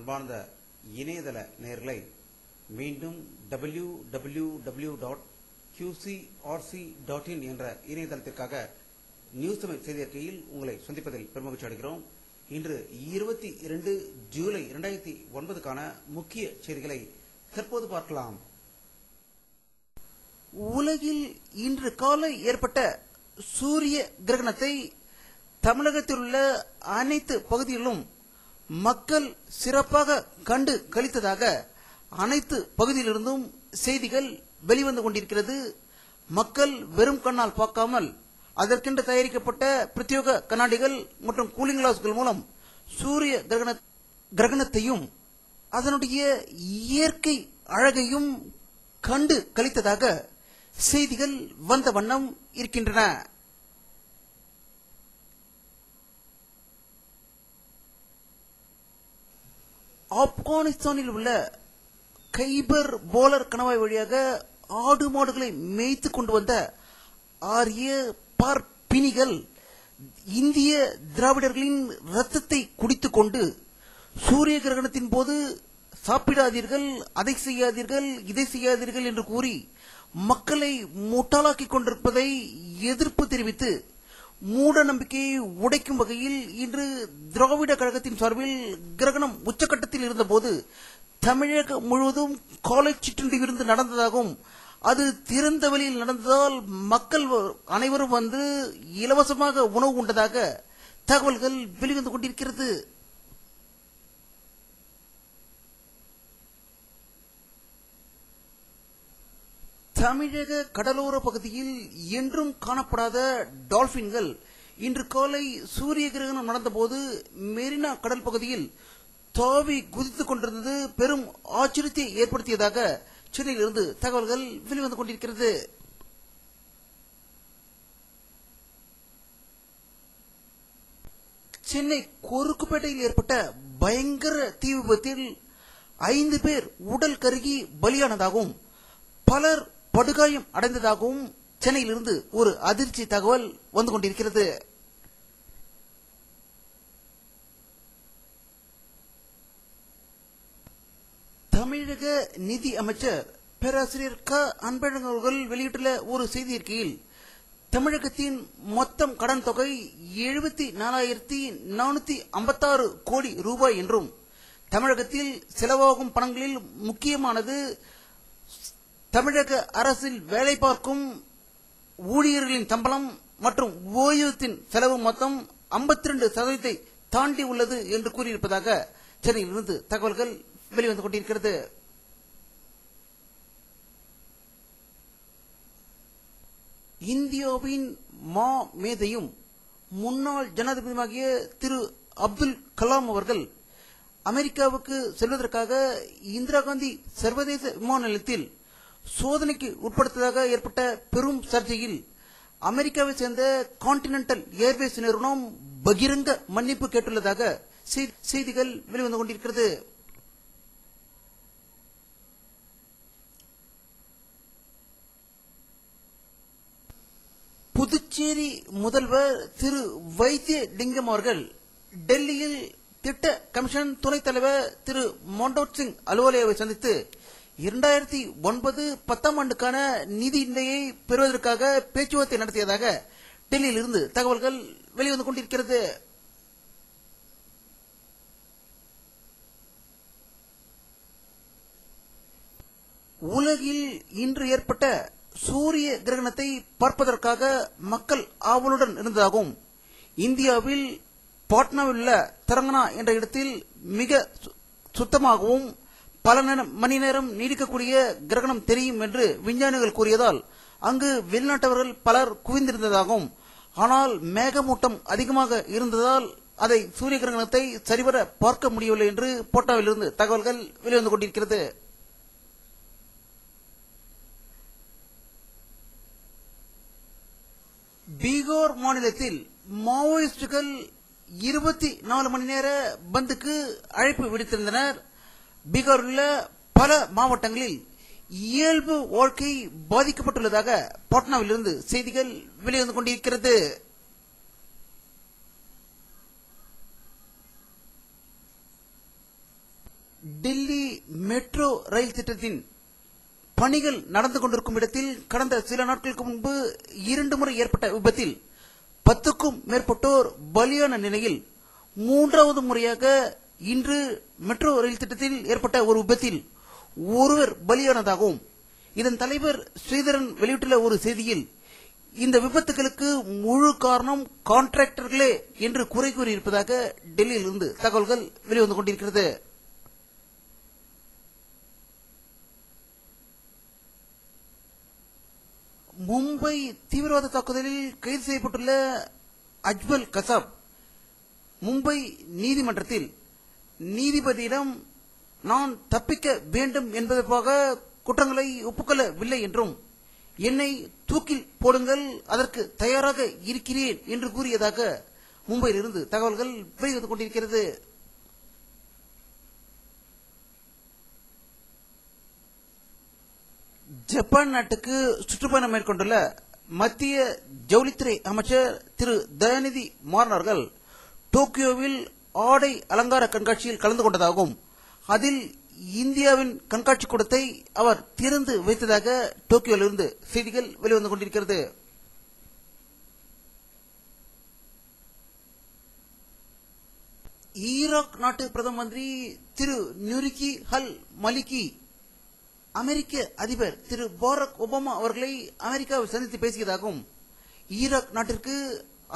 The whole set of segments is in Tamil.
அன்பார்ந்த இணையதள நேயர்களை மீண்டும் www.qcrc.in என்ற இணையதளத்திற்காக நியூஸ் தமிழ் செய்தி அறிக்கையில் உங்களை சந்திப்பதில் பெருமகிழ்ச்சி அடைகிறோம். இன்று 22 ஜூலை 2009க்கான முக்கிய செய்திகளை தற்போது பார்க்கலாம். உலகில் இன்று காலை ஏற்பட்ட சூரிய கிரகணத்தை தமிழகத்தில் உள்ள அனைத்து பகுதிகளிலும் மக்கள் சிறப்பாக கண்டு களித்ததாக அனைத்து பகுதியிலிருந்தும் செய்திகள் வெளிவந்து கொண்டிருக்கிறது. மக்கள் வெறும் கண்ணால் பார்க்காமல் அதற்கென்று தயாரிக்கப்பட்ட பிரத்யேக கண்ணாடிகள் மற்றும் கூலிங் கிளாஸ்கள் மூலம் சூரிய கிரகணத்தையும் அதனுடைய இயற்கை அழகையும் கண்டு களித்ததாக செய்திகள் வந்த வண்ணம் இருக்கின்றன. ஆப்கானிஸ்தானில் உள்ள கைபர் போலர் கணவாய் வழியாக ஆடு மாடுகளை மேய்த்து கொண்டு வந்த 6 பார்ப்பினிகள் இந்திய திராவிடர்களின் ரத்தத்தை குடித்துக் கொண்டு சூரிய கிரகணத்தின் போது சாப்பிடாதீர்கள், அதை செய்யாதீர்கள், இதை செய்யாதீர்கள் என்று கூறி மக்களை முட்டாளாக்கிக் கொண்டிருப்பதை எதிர்ப்பு தெரிவித்து மூட நம்பிக்கையை உடைக்கும் வகையில் இன்று திராவிட கழகத்தின் சார்பில் கிரகணம் உச்சகட்டத்தில் இருந்தபோது தமிழகம் முழுவதும் காலை சிற்றுண்டி விருந்து நடந்ததாகவும் அது திறந்த வெளியில் நடந்ததால் மக்கள் அனைவரும் வந்து இலவசமாக உணவு உண்டதாக தகவல்கள் வெளிவந்து கொண்டிருக்கிறது. தமிழக கடலோர பகுதியில் என்றும் காணப்படாத டால்பின்கள் இன்று காலை சூரிய கிரகணம் நடந்தபோது மெரினா கடல் பகுதியில் தாவி குதித்துக் கொண்டிருந்தது பெரும் ஆச்சரியத்தை ஏற்படுத்தியதாக சென்னையிலிருந்து தகவல்கள் வெளிவந்து கொண்டிருக்கிறது. சென்னை கொருக்குப்பேட்டையில் ஏற்பட்ட பயங்கர தீ விபத்தில் 5 பேர் உடல் கருகி பலியானதாகவும் பலர் படுகாயம் அடைந்ததாகவும் சென்னையிலிருந்து ஒரு அதிர்ச்சி தகவல் வந்து கொண்டிருக்கிறது. தமிழக நிதி அமைச்சர் பேராசிரியர் க அன்பழகன் அவர்கள் வெளியிட்டுள்ள ஒரு செய்தி அறிக்கையில் தமிழகத்தின் மொத்தம் கடன் தொகை 74,456 கோடி ரூபாய் என்றும் தமிழகத்தில் செலவாகும் பணங்களில் முக்கியமானது தமிழக அரசில் வேலை பார்க்கும் ஊழியர்களின் சம்பளம் மற்றும் ஓய்வூதியத்தின் செலவு மொத்தம் 52% தாண்டி உள்ளது என்று கூறியிருப்பதாக சென்னையிலிருந்து தகவல்கள் வெளிவந்து கொண்டிருக்கிறது. இந்தியாவின் மா மேதையும் முன்னாள் ஜனாதிபதியாகிய திரு அப்துல் கலாம் அவர்கள் அமெரிக்காவுக்கு செல்வதற்காக இந்திரா காந்தி சர்வதேச விமான நிலையத்தில் சோதனைக்கு உட்படுத்ததாக ஏற்பட்ட பெரும் சர்ச்சையில் அமெரிக்காவை சேர்ந்த கான்டினென்டல் ஏர்வேஸ் நிறுவனம் பகிரங்க மன்னிப்பு கேட்டுள்ளதாக செய்திகள் வெளிவந்து கொண்டிருக்கிறது. புதுச்சேரி முதல்வர் திரு வைத்தியலிங்கம் அவர்கள் டெல்லியில் திட்ட கமிஷன் துணைத் தலைவர் திரு மன்டோத் சிங் அலுவாலியாவை சந்தித்து 2009-10 ஆண்டுக்கான நிதியை பெறுவதற்காக பேச்சுவார்த்தை நடத்தியதாக டெல்லியில் இருந்து தகவல்கள் வெளிவந்து கொண்டிருக்கிறது. உலகில் இன்று ஏற்பட்ட சூரிய கிரகணத்தை பார்ப்பதற்காக மக்கள் ஆவலுடன் இருந்ததாகவும் இந்தியாவில் பாட்னாவில் உள்ள தெலங்கானா என்ற இடத்தில் மிக சுத்தமாகவும் பல மணி நேரம் நீடிக்கக்கூடிய கிரகணம் தெரியும் என்று விஞ்ஞானிகள் கூறியதால் அங்கு வெளிநாட்டவர்கள் பலர் குவிந்திருந்ததாகவும் ஆனால் மேகமூட்டம் அதிகமாக இருந்ததால் அதை சூரிய கிரகணத்தை சரிவர பார்க்க முடியவில்லை என்று பாட்னாவிலிருந்து தகவல்கள் வெளிவந்து கொண்டிருக்கிறது. பீகார் மாநிலத்தில் மாவோயிஸ்டுகள் 24 மணி நேர பந்துக்கு அழைப்பு விடுத்திருந்தனர். பீகாரில் உள்ள பல மாவட்டங்களில் இயல்பு வாழ்க்கை பாதிக்கப்பட்டுள்ளதாக பாட்னாவிலிருந்து செய்திகள் வெளிவந்து கொண்டிருக்கிறது. டெல்லி மெட்ரோ ரயில் திட்டத்தின் பணிகள் நடந்து கொண்டிருக்கும் இடத்தில் கடந்த சில நாட்களுக்கு முன்பு 2 முறை ஏற்பட்ட விபத்தில் 10க்கும் மேற்பட்டோர் பலியான நிலையில் 3வது முறையாக இன்று மெட்ரோ ரயில் திட்டத்தில் ஏற்பட்ட ஒரு விபத்தில் ஒருவர் பலியானதாகவும் இதன் தலைவர் ஸ்ரீதரன் வெளியிட்டுள்ள ஒரு செய்தியில் இந்த விபத்துகளுக்கு முழு காரணம் கான்ட்ராக்டர்களே என்று குறை கூறியிருப்பதாக டெல்லியில் இருந்து தகவல்கள் வெளிவந்து கொண்டிருக்கிறது. மும்பை தீவிரவாத தாக்குதலில் கைது செய்யப்பட்டுள்ள அஜ்மல் கசாப் மும்பை நீதிமன்றத்தில் நீதிபதியிடம் நான் தப்பிக்க வேண்டும் என்பதற்காக குற்றங்களை ஒப்புக்கொள்ளவில்லை என்றும் என்னை தூக்கில் போடுங்கள் அதற்கு தயாராக இருக்கிறேன் என்று கூறியதாக மும்பையிலிருந்து தகவல்கள் வெளிவந்து கொண்டிருக்கிறது. ஜப்பான் நாட்டுக்கு சுற்றுப்பயணம் மேற்கொண்டுள்ள மத்திய ஜவுளித்துறை அமைச்சர் திரு தயாநிதி மாறன் அவர்கள் டோக்கியோவில் ஆடை அலங்கார கண்காட்சியில் கலந்து கொண்டதாகவும் அதில் இந்தியாவின் கண்காட்சி கூடத்தை அவர் திறந்து வைத்ததாக டோக்கியோவிலிருந்து செய்திகள் வெளிவந்து கொண்டிருக்கிறது. ஈராக் நாட்டு பிரதம மந்திரி திரு நுரிகி அல் மலிகி அமெரிக்க அதிபர் திரு பாரக் ஒபாமா அவர்களை அமெரிக்காவில் சந்தித்து பேசியதாகவும் ஈராக் நாட்டிற்கு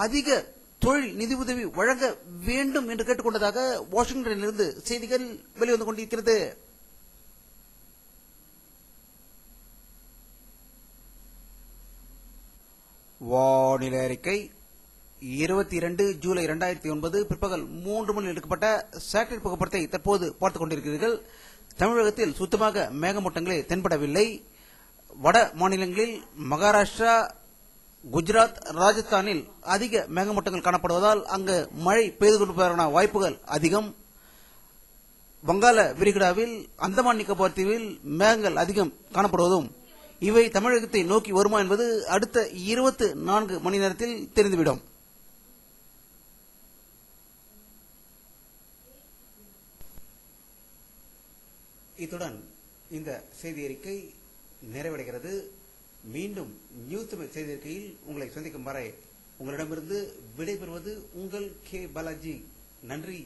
அதிக தொழில் நிதியுதவி வழங்க வேண்டும் என்று கேட்டுக்கொண்டதாக வாஷிங்டனிலிருந்து செய்திகள் வெளிவந்து கொண்டிருக்கிறது. வானிலை அறிக்கை 22 ஜூலை 2009 பிற்பகல் 3 மணியில் எடுக்கப்பட்ட சேட்டலைட் புகைப்படத்தை தற்போது பார்த்துக் கொண்டிருக்கிறீர்கள். தமிழகத்தில் சுத்தமாக மேகமூட்டங்களே தென்படவில்லை. வட மாநிலங்களில் மகாராஷ்டிரா, குஜராத், ராஜஸ்தானில் அதிக மேகமூட்டங்கள் காணப்படுவதால் அங்கு மழை பெய்து கொண்டிருப்பதற்கான வாய்ப்புகள் அதிகம். வங்காள விரிகுடாவில், அந்தமான் நிக்கோபார் தீவில் மேகங்கள் அதிகம் காணப்படுவதும் இவை தமிழகத்தை நோக்கி வருமா என்பது அடுத்த 24 மணி நேரத்தில் தெரிந்துவிடும். இத்துடன் இந்த செய்தி அறிக்கை நிறைவடைகிறது. மீண்டும் நியூஸ் தமிழ் செய்தி அறிக்கையில் உங்களை சந்திக்கும் வரை உங்களிடமிருந்து விடைபெறுவது உங்கள் கே பாலாஜி. நன்றி.